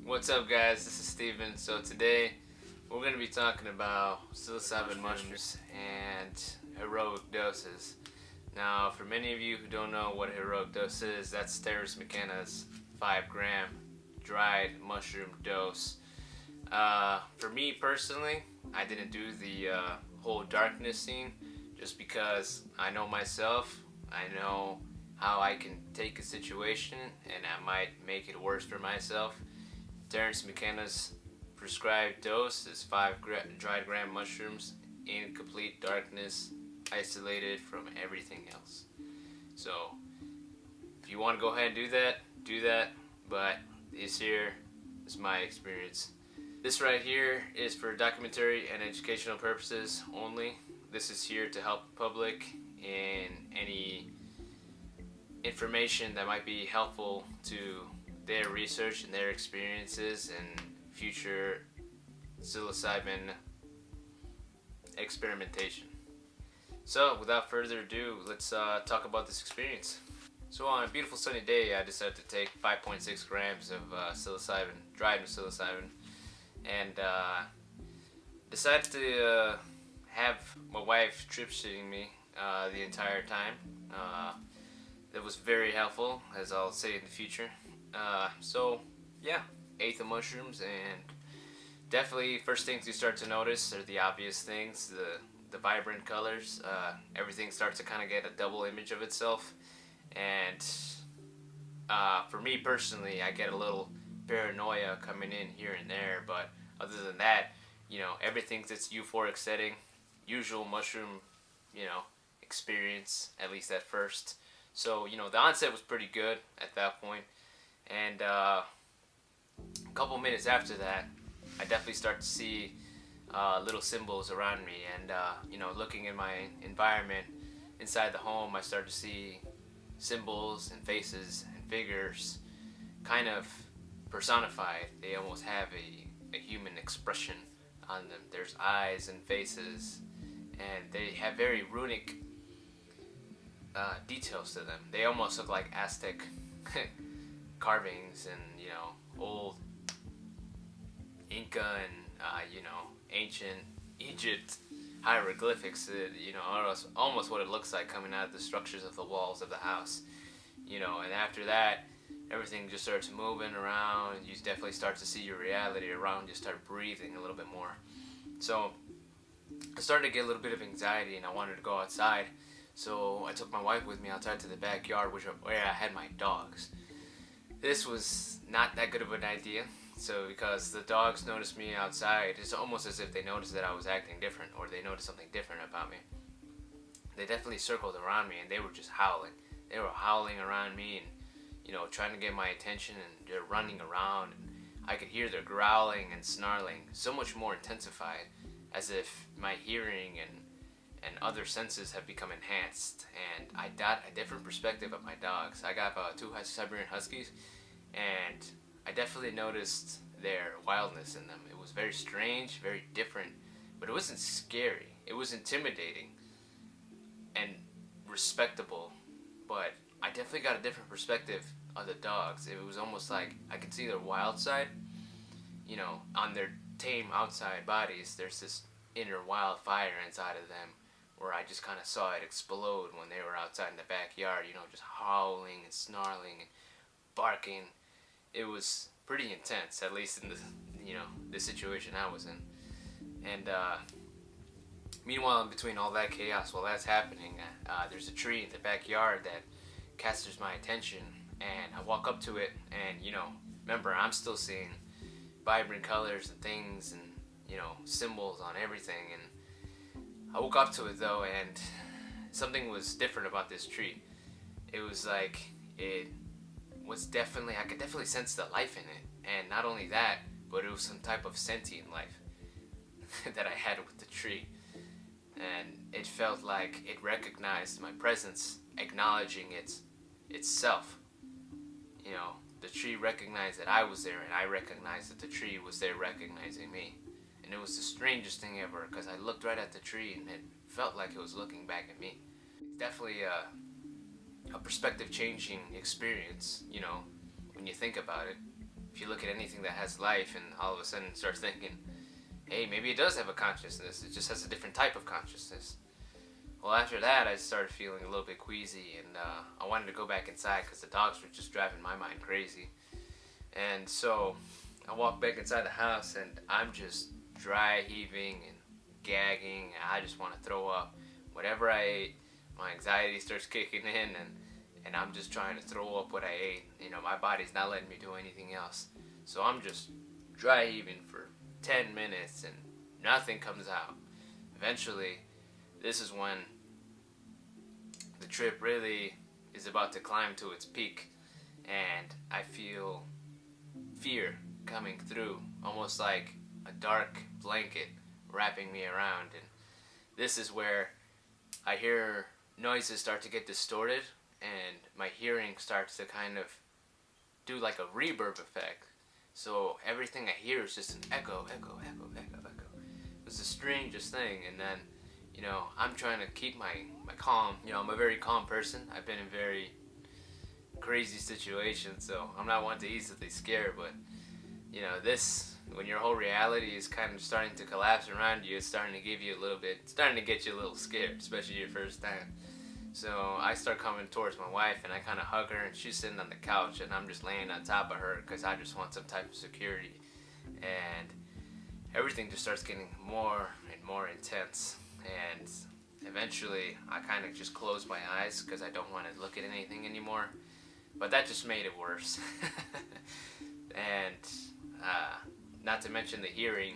What's up, guys? This is Steven. So today we're going to be talking about psilocybin mushrooms and heroic doses. Now, for many of you who don't know what a heroic dose is, that's Terence McKenna's 5-gram dried mushroom dose. For me personally, I didn't do the whole darkness scene just because I know myself. I know how I can take a situation and I might make it worse for myself. Terence McKenna's prescribed dose is 5 dried gram mushrooms in complete darkness, isolated from everything else. So, if you want to go ahead and do that, but this here is my experience. This right here is for documentary and educational purposes only. This is here to help the public in any information that might be helpful to their research and their experiences and future psilocybin experimentation. So, without further ado, let's talk about this experience. So, on a beautiful sunny day, I decided to take 5.6 grams of psilocybin, dried psilocybin, and decided to have my wife trip-shitting me the entire time. That was very helpful, as I'll say in the future. So, yeah, ate the mushrooms, and definitely first things you start to notice are the obvious things, the vibrant colors. Everything starts to kind of get a double image of itself, and for me personally, I get a little paranoia coming in here and there, but other than that, everything's its euphoric setting, usual mushroom, experience, at least at first. So, the onset was pretty good at that point. And a couple minutes after that, I definitely start to see little symbols around me. And, looking in my environment inside the home, I start to see symbols and faces and figures kind of personified. They almost have a human expression on them. There's eyes and faces, and they have very runic details to them. They almost look like Aztec carvings and old Inca and ancient Egypt hieroglyphics. Almost what it looks like coming out of the structures of the walls of the house. And after that, everything just starts moving around. You definitely start to see your reality around you, start breathing a little bit more. So I started to get a little bit of anxiety, and I wanted to go outside. So I took my wife with me outside to the backyard, where I had my dogs. This was not that good of an idea. So because the dogs noticed me outside, it's almost as if they noticed that I was acting different, or they noticed something different about me. They definitely circled around me, and they were just howling. They were howling around me and, trying to get my attention, and they're running around. And I could hear their growling and snarling so much more intensified, as if my hearing and other senses have become enhanced, and I got a different perspective of my dogs. I got 2 Siberian Huskies, and I definitely noticed their wildness in them. It was very strange, very different, but it wasn't scary. It was intimidating and respectable, but I definitely got a different perspective of the dogs. It was almost like I could see their wild side. On their tame outside bodies, there's this inner wildfire inside of them, where I just kind of saw it explode when they were outside in the backyard, just howling and snarling and barking. It was pretty intense, at least in the situation I was in. And meanwhile, in between all that chaos, while that's happening, there's a tree in the backyard that catches my attention, and I walk up to it, and remember, I'm still seeing vibrant colors and things and symbols on everything. And I woke up to it though, and something was different about this tree. It was like I could definitely sense the life in it, and not only that, but it was some type of sentient life that I had with the tree, and it felt like it recognized my presence, acknowledging itself. The tree recognized that I was there, and I recognized that the tree was there recognizing me. And it was the strangest thing ever, because I looked right at the tree, and it felt like it was looking back at me. It's definitely a perspective changing experience, when you think about it. if you look at anything that has life and all of a sudden start thinking, hey, maybe it does have a consciousness, it just has a different type of consciousness. Well, after that, I started feeling a little bit queasy, and I wanted to go back inside because the dogs were just driving my mind crazy. And so I walked back inside the house, and I'm just dry heaving and gagging. I just want to throw up. Whatever I ate, my anxiety starts kicking in, and I'm just trying to throw up what I ate. My body's not letting me do anything else. So I'm just dry heaving for 10 minutes, and nothing comes out. Eventually, this is when the trip really is about to climb to its peak, and I feel fear coming through, almost like a dark blanket wrapping me around. And this is where I hear noises start to get distorted, and my hearing starts to kind of do like a reverb effect. So everything I hear is just an echo, echo, echo, echo, echo. It's the strangest thing. And then, I'm trying to keep my calm. I'm a very calm person. I've been in very crazy situations, so I'm not one to easily scare, but this, when your whole reality is kind of starting to collapse around you, it's starting to get you a little scared, especially your first time. So I start coming towards my wife, and I kind of hug her, and she's sitting on the couch, and I'm just laying on top of her because I just want some type of security. And everything just starts getting more and more intense, and eventually I kind of just close my eyes because I don't want to look at anything anymore. But that just made it worse. And not to mention the hearing,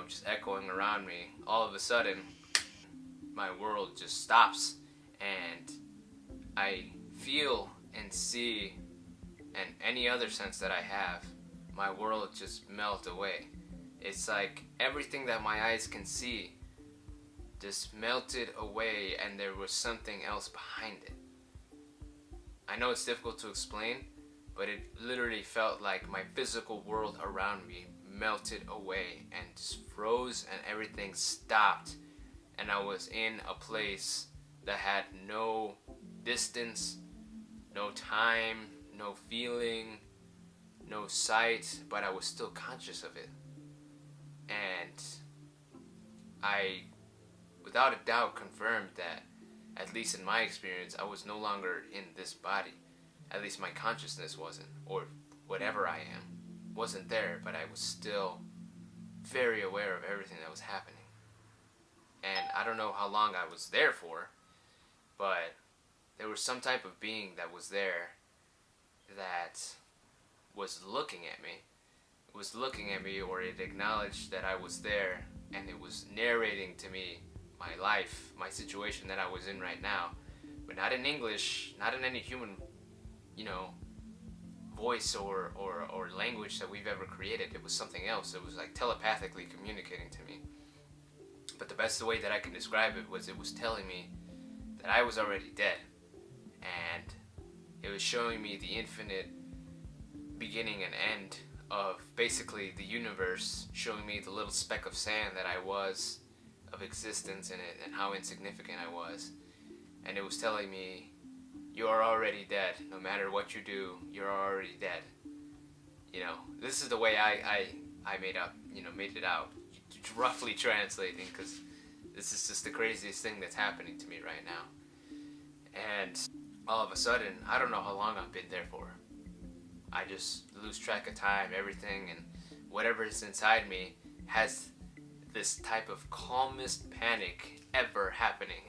just echoing around me. All of a sudden, my world just stops, and I feel and see, and any other sense that I have, my world just melt away. It's like everything that my eyes can see just melted away, and there was something else behind it. I know it's difficult to explain, but it literally felt like my physical world around me melted away and just froze, and everything stopped, and I was in a place that had no distance, no time, no feeling, no sight, but I was still conscious of it. And I, without a doubt, confirmed that, at least in my experience, I was no longer in this body. At least my consciousness wasn't, or whatever I am wasn't there, but I was still very aware of everything that was happening. And I don't know how long I was there for, but there was some type of being that was there that was looking at me. It was looking at me, or it acknowledged that I was there, and it was narrating to me my life, my situation that I was in right now, but not in English, not in any human, voice or language that we've ever created. It was something else. It was like telepathically communicating to me. But the best way that I can describe it was telling me that I was already dead, and it was showing me the infinite beginning and end of basically the universe, showing me the little speck of sand that I was, of existence in it, and how insignificant I was. And it was telling me, you are already dead. No matter what you do, you're already dead. This is the way I made it out, roughly translating, because this is just the craziest thing that's happening to me right now. And all of a sudden, I don't know how long I've been there for. I just lose track of time, everything, and whatever is inside me has this type of calmest panic ever happening.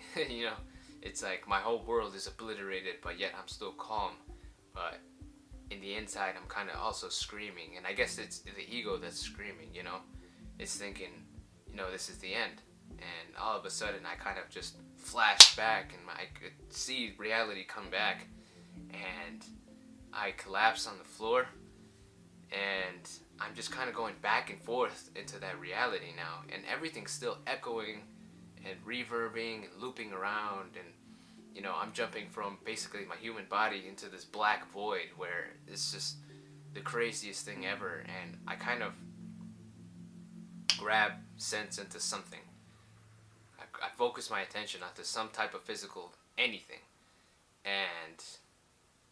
It's like my whole world is obliterated, but yet I'm still calm. But in the inside, I'm kind of also screaming, and I guess it's the ego that's screaming. It's thinking, this is the end. And all of a sudden, I kind of just flashed back, and I could see reality come back, and I collapsed on the floor, and I'm just kind of going back and forth into that reality now, and everything's still echoing and reverbing and looping around, and I'm jumping from basically my human body into this black void where it's just the craziest thing ever. And I kind of grab sense into something. I focus my attention onto some type of physical anything, and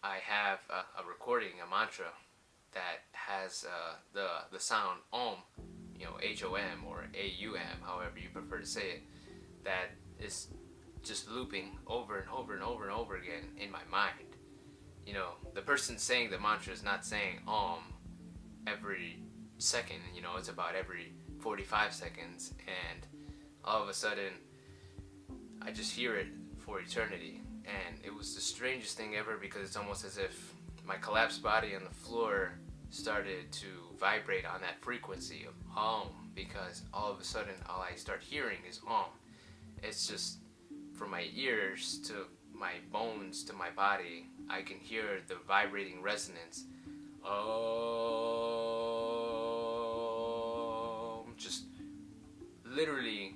I have a recording, a mantra that has the sound Om, HOM or AUM, however you prefer to say it, that is just looping over and over and over and over again in my mind. The person saying the mantra is not saying every second, it's about every 45 seconds, and all of a sudden I just hear it for eternity. And it was the strangest thing ever, because it's almost as if my collapsed body on the floor started to vibrate on that frequency of because all of a sudden all I start hearing is It's just from my ears to my bones to my body, I can hear the vibrating resonance. Just literally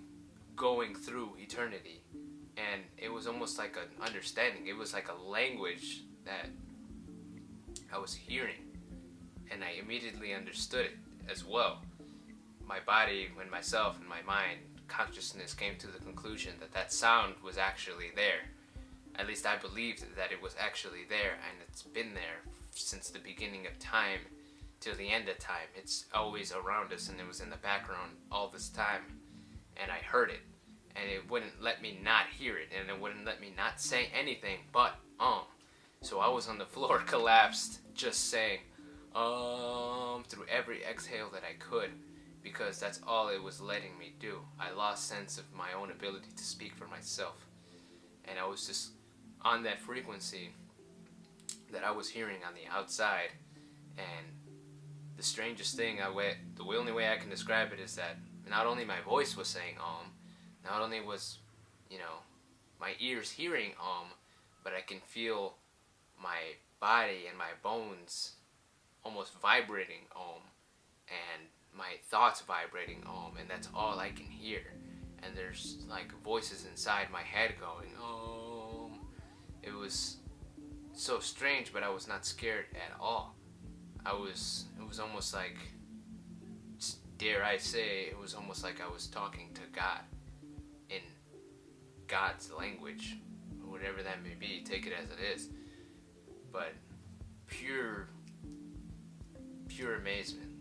going through eternity. And it was almost like an understanding. It was like a language that I was hearing, and I immediately understood it as well. My body and myself and my mind, consciousness came to the conclusion that that sound was actually there. At least I believed that it was actually there, and it's been there since the beginning of time till the end of time. It's always around us, and it was in the background all this time, and I heard it. And it wouldn't let me not hear it, and it wouldn't let me not say anything but So I was on the floor, collapsed, just saying through every exhale that I could, because that's all it was letting me do. I lost sense of my own ability to speak for myself, and I was just on that frequency that I was hearing on the outside. And the strangest thing, the only way I can describe it is that not only my voice was saying not only was, my ears hearing but I can feel my body and my bones almost vibrating and my thoughts vibrating and that's all I can hear. And there's like voices inside my head going It was so strange, but I was not scared at all. It was almost like, dare I say, it was almost like I was talking to God in God's language, whatever that may be, take it as it is. But pure amazement,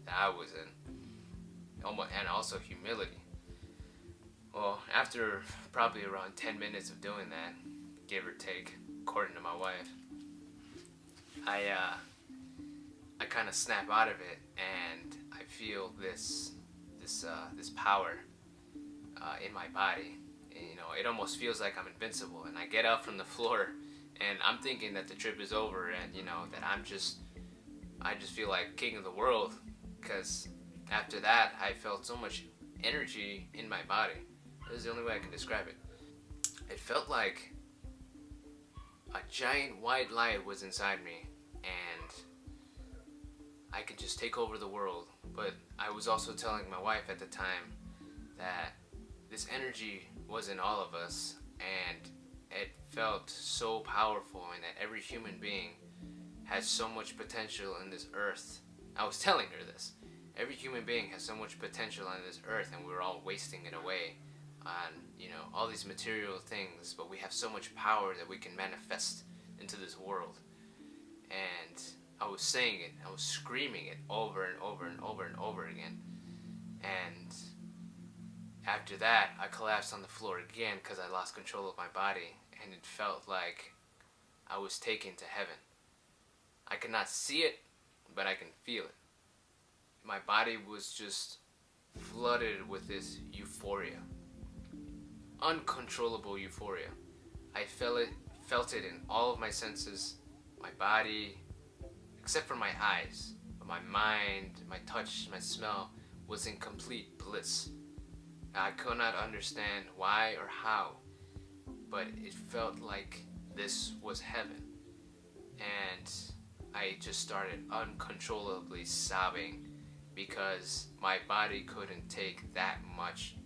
that I was in, and also humility. Well, after probably around 10 minutes of doing that, give or take, according to my wife, I kind of snap out of it, and I feel this power in my body. It almost feels like I'm invincible, and I get up from the floor, and I'm thinking that the trip is over, and that I just feel like king of the world, because after that I felt so much energy in my body. This is the only way I can describe it. It felt like a giant white light was inside me, and I could just take over the world. But I was also telling my wife at the time that this energy was in all of us, and it felt so powerful, and that every human being has so much potential in this earth. I was telling her this. Every human being has so much potential on this earth, and we're all wasting it away on, all these material things, but we have so much power that we can manifest into this world. And I was saying it, I was screaming it over and over and over and over again. And after that, I collapsed on the floor again because I lost control of my body, and it felt like I was taken to heaven. I could not see it, but I can feel it. My body was just flooded with this euphoria. Uncontrollable euphoria. I felt it in all of my senses, my body, except for my eyes. But my mind, my touch, my smell was in complete bliss. I could not understand why or how, but it felt like this was heaven. And I just started uncontrollably sobbing because my body couldn't take that much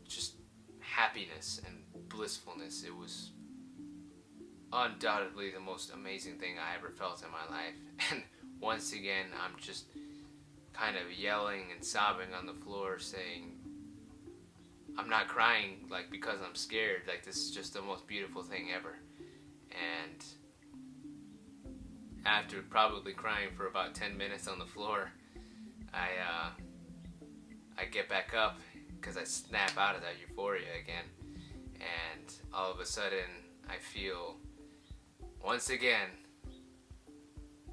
just happiness and blissfulness. It was undoubtedly the most amazing thing I ever felt in my life. And once again, I'm just kind of yelling and sobbing on the floor, saying, I'm not crying like because I'm scared, like this is just the most beautiful thing ever. And after probably crying for about 10 minutes on the floor, I get back up because I snap out of that euphoria again, and all of a sudden I feel once again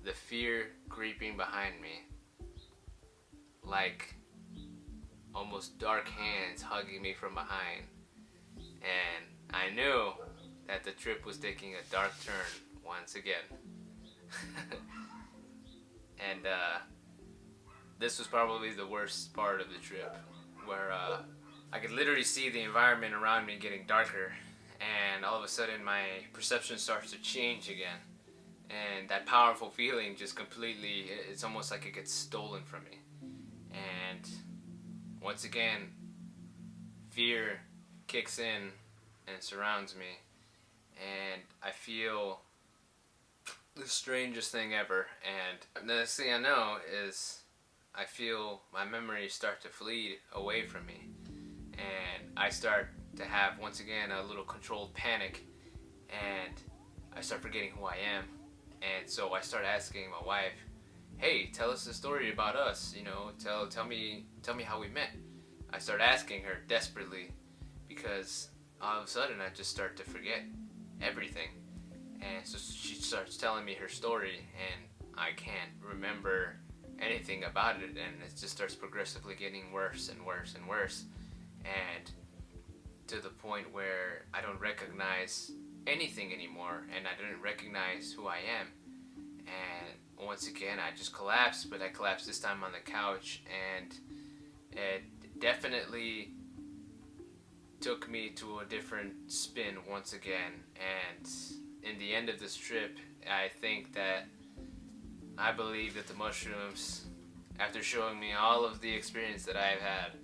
the fear creeping behind me, like almost dark hands hugging me from behind, and I knew that the trip was taking a dark turn once again. And this was probably the worst part of the trip, where I could literally see the environment around me getting darker, and all of a sudden my perception starts to change again, and that powerful feeling just completely, it's almost like it gets stolen from me. And once again, fear kicks in and surrounds me, and I feel the strangest thing ever. And the next thing I know is I feel my memories start to flee away from me, and I start to have once again a little controlled panic, and I start forgetting who I am. And so I start asking my wife, "Hey, tell us the story about us. You know, tell me how we met." I start asking her desperately, because all of a sudden I just start to forget everything. And so she starts telling me her story, and I can't remember anything about it, and it just starts progressively getting worse and worse and worse, and to the point where I don't recognize anything anymore, and I didn't recognize who I am. And once again I just collapsed, but I collapsed this time on the couch, and it definitely took me to a different spin once again. And in the end of this trip, I believe that the mushrooms, after showing me all of the experience that I've had,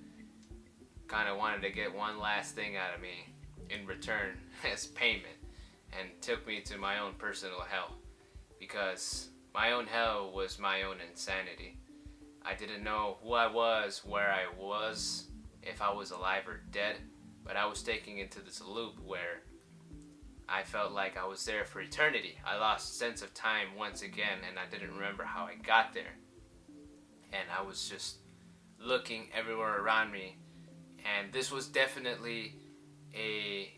kind of wanted to get one last thing out of me in return as payment, and took me to my own personal hell, because my own hell was my own insanity. I didn't know who I was, where I was, if I was alive or dead, but I was taken into this loop where I felt like I was there for eternity. I lost sense of time once again, and I didn't remember how I got there. And I was just looking everywhere around me, and this was definitely a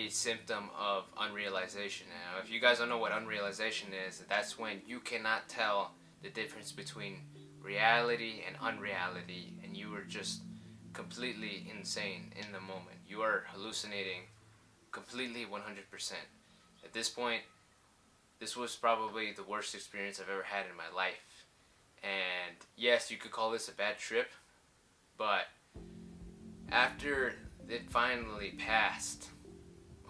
symptom of unrealization. Now, if you guys don't know what unrealization is, that's when you cannot tell the difference between reality and unreality, and you are just completely insane in the moment. You are hallucinating completely 100%. At this point, this was probably the worst experience I've ever had in my life. And yes, you could call this a bad trip, but after it finally passed,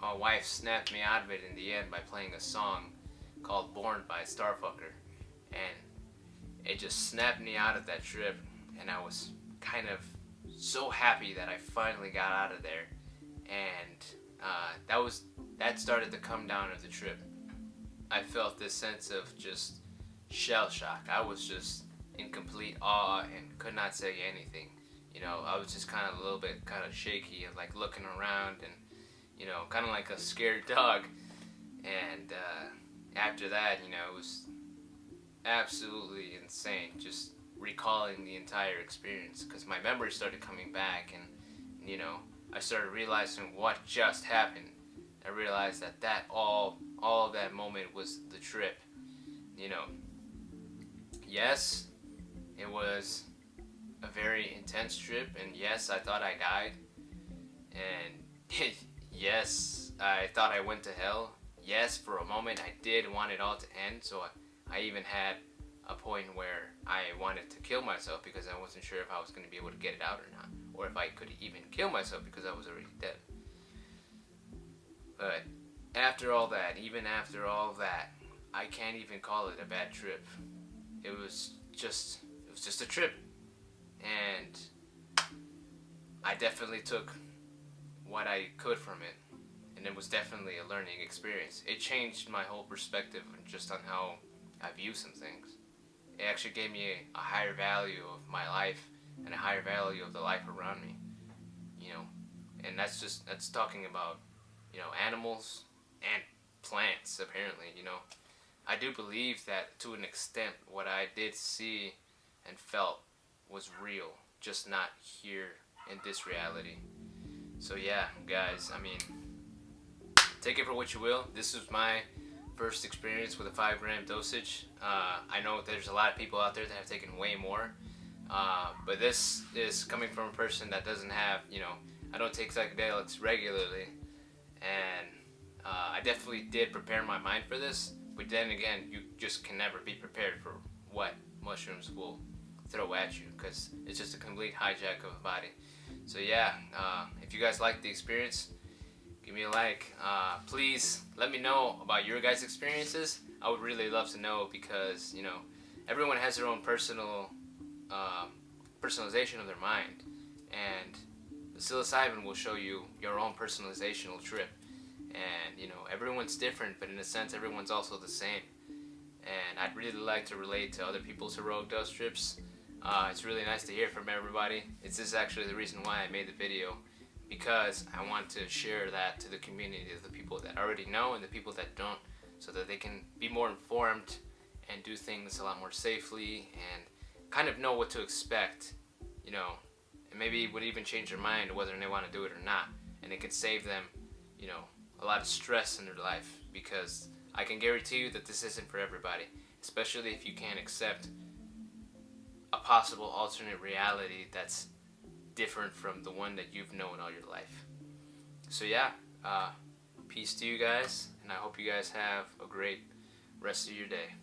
my wife snapped me out of it in the end by playing a song called Born by Starfucker, and it just snapped me out of that trip, and I was kind of so happy that I finally got out of there. And that started the come down of the trip. I felt this sense of just shell shock. I was just in complete awe and could not say anything. You know, I was just kind of a little bit kind of shaky and like looking around, and you know, kind of like a scared dog. And after that, you know, it was absolutely insane just recalling the entire experience, because my memories started coming back, and you know, I started realizing what just happened. I realized that all of that moment was the trip. You know, yes, it was a very intense trip, and yes, I thought I died, and yes, I thought I went to hell. Yes, for a moment I did want it all to end, so I even had a point where I wanted to kill myself because I wasn't sure if I was going to be able to get it out or not, or if I could even kill myself because I was already dead. But after all that, even after all that, I can't even call it a bad trip. It was just a trip, and I definitely took what I could from it, and it was definitely a learning experience. It changed my whole perspective just on how I view some things. It actually gave me a higher value of my life and a higher value of the life around me, you know. And that's talking about, you know, animals and plants, apparently, you know. I do believe that to an extent what I did see and felt was real, just not here in this reality. So yeah, guys, I mean, take it for what you will. This was my first experience with a 5 gram dosage. I know there's a lot of people out there that have taken way more, but this is coming from a person that doesn't have, I don't take psychedelics regularly, and I definitely did prepare my mind for this. But then again, you just can never be prepared for what mushrooms will throw at you, because it's just a complete hijack of a body. So yeah, if you guys like the experience, give me a like. Please let me know about your guys' experiences. I would really love to know, because everyone has their own personalization of their mind, and the psilocybin will show you your own personalizational trip. And everyone's different, but in a sense everyone's also the same. And I'd really like to relate to other people's heroic dose trips. It's really nice to hear from everybody. This is actually the reason why I made the video, because I want to share that to the community of the people that already know and the people that don't, so that they can be more informed and do things a lot more safely and kind of know what to expect, and maybe it would even change their mind whether they want to do it or not, and it could save them, a lot of stress in their life, because I can guarantee you that this isn't for everybody, especially if you can't accept a possible alternate reality that's different from the one that you've known all your life. So yeah, peace to you guys, and I hope you guys have a great rest of your day.